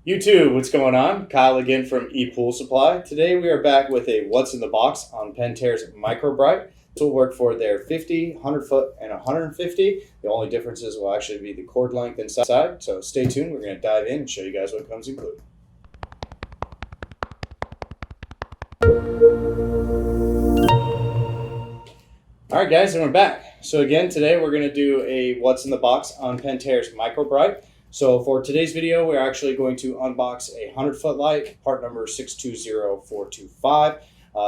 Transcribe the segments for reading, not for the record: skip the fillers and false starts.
YouTube, what's going on? Kyle again from ePoolSupply. Today we are back with a what's in the box on Pentair's MicroBrite. This will work for their 50, 100 foot, and 150. The only differences will actually be the cord length inside. So stay tuned. We're going to dive in and show you guys what comes included. All right, guys, and we're back. So again, today we're going to do a what's in the box on Pentair's MicroBrite. So for today's video, we're actually going to unbox a 100-foot light, part number 620425.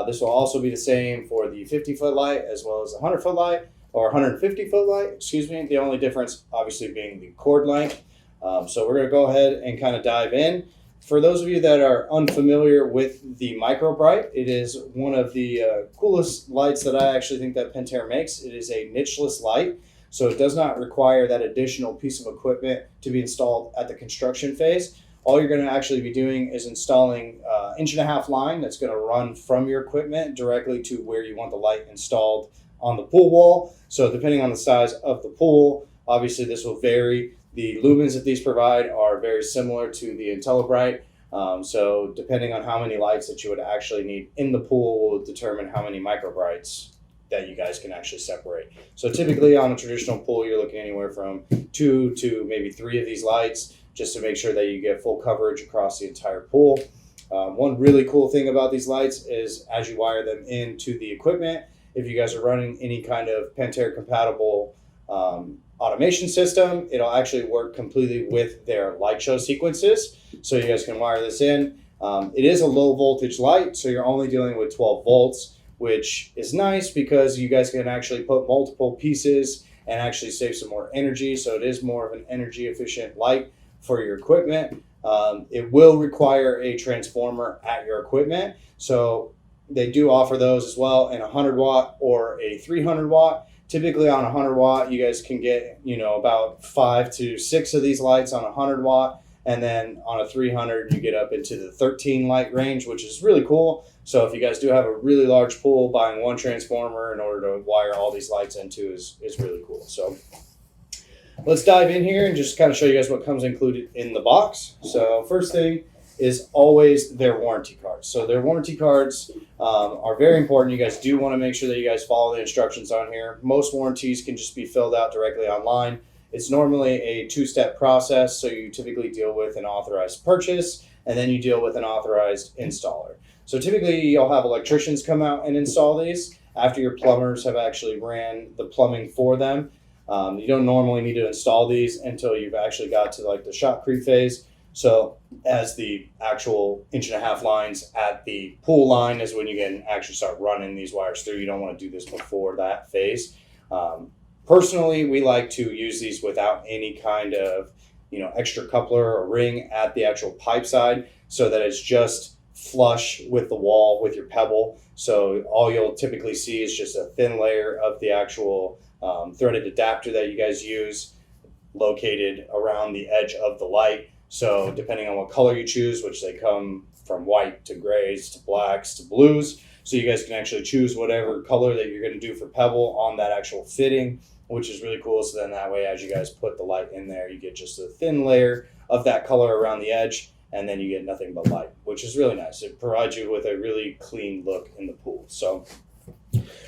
This will also be the same for the 50-foot light as well as the 100-foot light, or 150-foot light, excuse me. The only difference obviously being the cord length. So we're going to go ahead and kind of dive in. For those of you that are unfamiliar with the MicroBrite, it is one of the coolest lights that I actually think that Pentair makes. It is a nicheless light. So it does not require that additional piece of equipment to be installed at the construction phase. All you're going to actually be doing is installing 1.5-inch line that's going to run from your equipment directly to where you want the light installed on the pool wall. So depending on the size of the pool, obviously this will vary. The lumens that these provide are very similar to the IntelliBrite. So depending on how many lights that you would actually need in the pool will determine how many MicroBrites that you guys can actually separate. So typically on a traditional pool, you're looking anywhere from 2 to maybe 3 of these lights just to make sure that you get full coverage across the entire pool. One really cool thing about these lights is as you wire them into the equipment, if you guys are running any kind of Pentair compatible automation system, it'll actually work completely with their light show sequences. So you guys can wire this in. It is a low voltage light, so you're only dealing with 12 volts. Which is nice because you guys can actually put multiple pieces and actually save some more energy. So it is more of an energy efficient light for your equipment. It will require a transformer at your equipment. So they do offer those as well in 100 watt or a 300 watt. Typically on 100 watt, you guys can get, about 5 to 6 of these lights on 100 watt. And then on a 300, you get up into the 13 light range, which is really cool. So if you guys do have a really large pool, buying one transformer in order to wire all these lights into is really cool. So let's dive in here and just kind of show you guys what comes included in the box. So first thing is always their warranty cards. So their warranty cards are very important. You guys do want to make sure that you guys follow the instructions on here. Most warranties can just be filled out directly online. It's normally a 2-step process. So you typically deal with an authorized purchase and then you deal with an authorized installer. So typically you'll have electricians come out and install these after your plumbers have actually ran the plumbing for them. You don't normally need to install these until you've actually got to like the shotcrete phase. So as the actual 1.5-inch lines at the pool line is when you can actually start running these wires through. You don't want to do this before that phase. Personally, we like to use these without any kind of extra coupler or ring at the actual pipe side so that it's just flush with the wall with your pebble. So all you'll typically see is just a thin layer of the actual threaded adapter that you guys use located around the edge of the light. So depending on what color you choose, which they come from white to grays to blacks to blues, so you guys can actually choose whatever color that you're going to do for pebble on that actual fitting, which is really cool. So then that way, as you guys put the light in there, you get just a thin layer of that color around the edge, and then you get nothing but light, which is really nice. It provides you with a really clean look in the pool. So,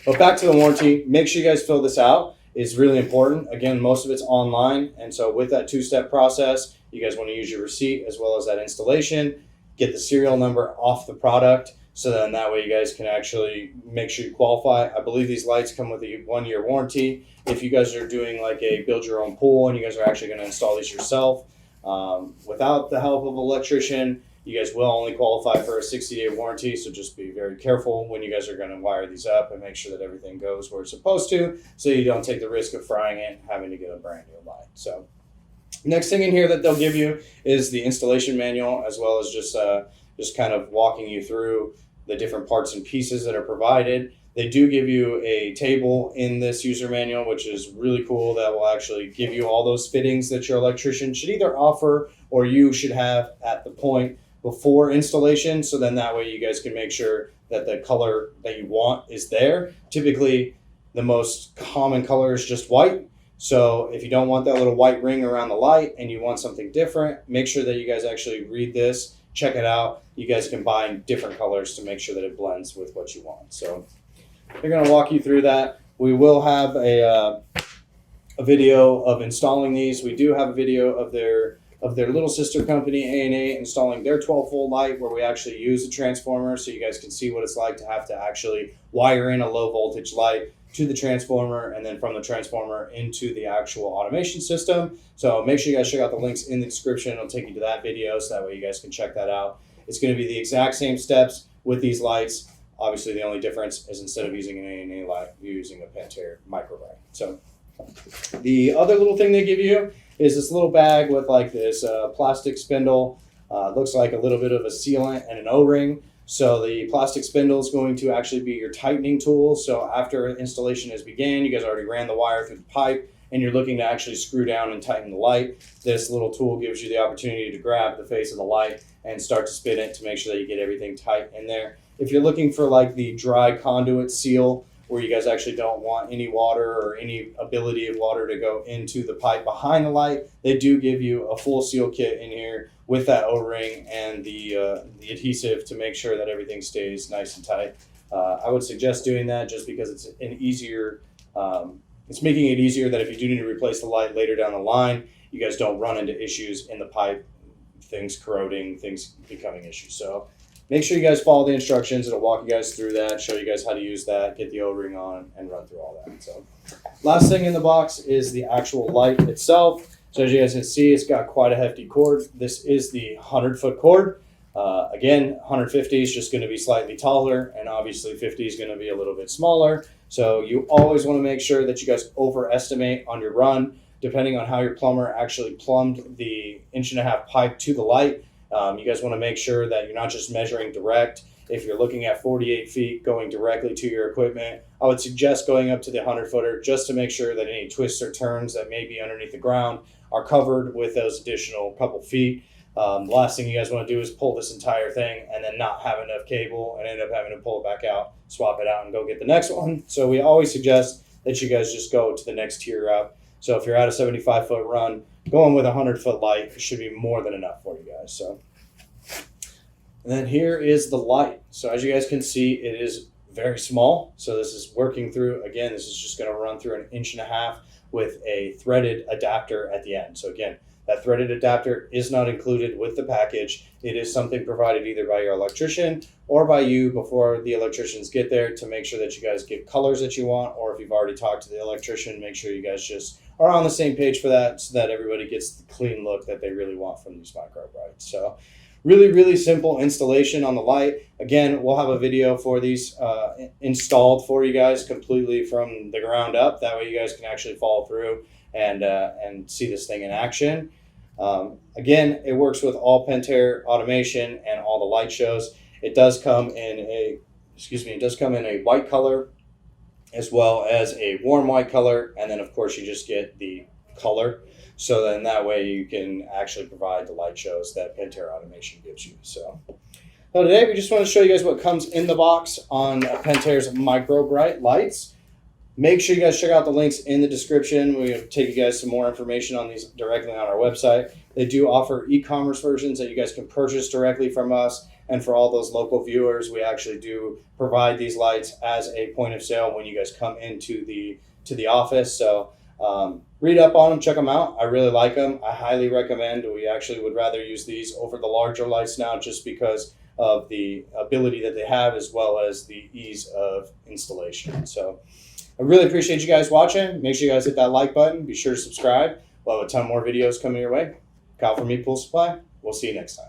but back to the warranty, make sure you guys fill this out. It's really important. Again, most of it's online. And so with that 2-step process, you guys want to use your receipt as well as that installation, get the serial number off the product. So then that way you guys can actually make sure you qualify. I believe these lights come with a 1-year warranty. If you guys are doing like a build your own pool and you guys are actually going to install these yourself, without the help of an electrician, you guys will only qualify for a 60-day warranty. So just be very careful when you guys are going to wire these up and make sure that everything goes where it's supposed to, so you don't take the risk of frying it and having to get a brand new light. So next thing in here that they'll give you is the installation manual, as well as just kind of walking you through the different parts and pieces that are provided. They do give you a table in this user manual, which is really cool. That will actually give you all those fittings that your electrician should either offer or you should have at the point before installation. So then that way you guys can make sure that the color that you want is there. Typically, the most common color is just white. So if you don't want that little white ring around the light and you want something different, make sure that you guys actually read this, check it out. You guys can buy different colors to make sure that it blends with what you want. So they're going to walk you through that. We will have a video of installing these. We do have a video of their little sister company, AANA, installing their 12-volt light, where we actually use a transformer, so you guys can see what it's like to have to actually wire in a low voltage light to the transformer, and then from the transformer into the actual automation system. So make sure you guys check out the links in the description. It'll take you to that video, so that way you guys can check that out. It's going to be the exact same steps with these lights. Obviously, the only difference is instead of using an AANA light, you're using a Pentair MicroBrite. So the other little thing they give you is this little bag with like this plastic spindle. Looks like a little bit of a sealant and an O-ring. So the plastic spindle is going to actually be your tightening tool. So after installation has began, you guys already ran the wire through the pipe and you're looking to actually screw down and tighten the light. This little tool gives you the opportunity to grab the face of the light and start to spin it to make sure that you get everything tight in there. If you're looking for like the dry conduit seal, where you guys actually don't want any water or any ability of water to go into the pipe behind the light, they do give you a full seal kit in here with that O-ring and the adhesive to make sure that everything stays nice and tight. I would suggest doing that just because it's an easier, it's making it easier that if you do need to replace the light later down the line, you guys don't run into issues in the pipe, things corroding, things becoming issues. So make sure you guys follow the instructions. It'll walk you guys through that, show you guys how to use that, get the O-ring on, and run through all that. So last thing in the box is the actual light itself. So as you guys can see, it's got quite a hefty cord. This is the 100-foot cord. Again, 150 is just going to be slightly taller, and obviously 50 is going to be a little bit smaller. So you always want to make sure that you guys overestimate on your run, depending on how your plumber actually plumbed the 1.5-inch pipe to the light. You guys want to make sure that you're not just measuring direct. If you're looking at 48 feet going directly to your equipment, I would suggest going up to the 100-footer just to make sure that any twists or turns that may be underneath the ground are covered with those additional couple feet. The last thing you guys want to do is pull this entire thing and then not have enough cable and end up having to pull it back out, swap it out, and go get the next one. So we always suggest that you guys just go to the next tier up. So if you're at a 75-foot run, going with a 100-foot light should be more than enough for you guys. So, and then here is the light. So as you guys can see, it is very small. So this is working through, again, this is just going to run through 1.5 inches with a threaded adapter at the end. So again, that threaded adapter is not included with the package. It is something provided either by your electrician or by you before the electricians get there to make sure that you guys get colors that you want, or if you've already talked to the electrician, make sure you guys just are on the same page for that so that everybody gets the clean look that they really want from these MicroBrites. So really, really simple installation on the light. Again, we'll have a video for these installed for you guys completely from the ground up. That way you guys can actually follow through and see this thing in action. Again, it works with all Pentair automation and all the light shows. It does come in a white color as well as a warm white color, and then of course you just get the color. So then that way you can actually provide the light shows that Pentair automation gives you. So today we just want to show you guys what comes in the box on Pentair's MicroBrite lights. Make sure you guys check out the links in the description. We're going to take you guys some more information on these directly on our website. They do offer e-commerce versions that you guys can purchase directly from us. And for all those local viewers, we actually do provide these lights as a point of sale when you guys come into the office. So read up on them, check them out. I really like them. I highly recommend. We actually would rather use these over the larger lights now just because of the ability that they have as well as the ease of installation. So I really appreciate you guys watching. Make sure you guys hit that like button. Be sure to subscribe. We'll have a ton more videos coming your way. Kyle from ePoolSupply. We'll see you next time.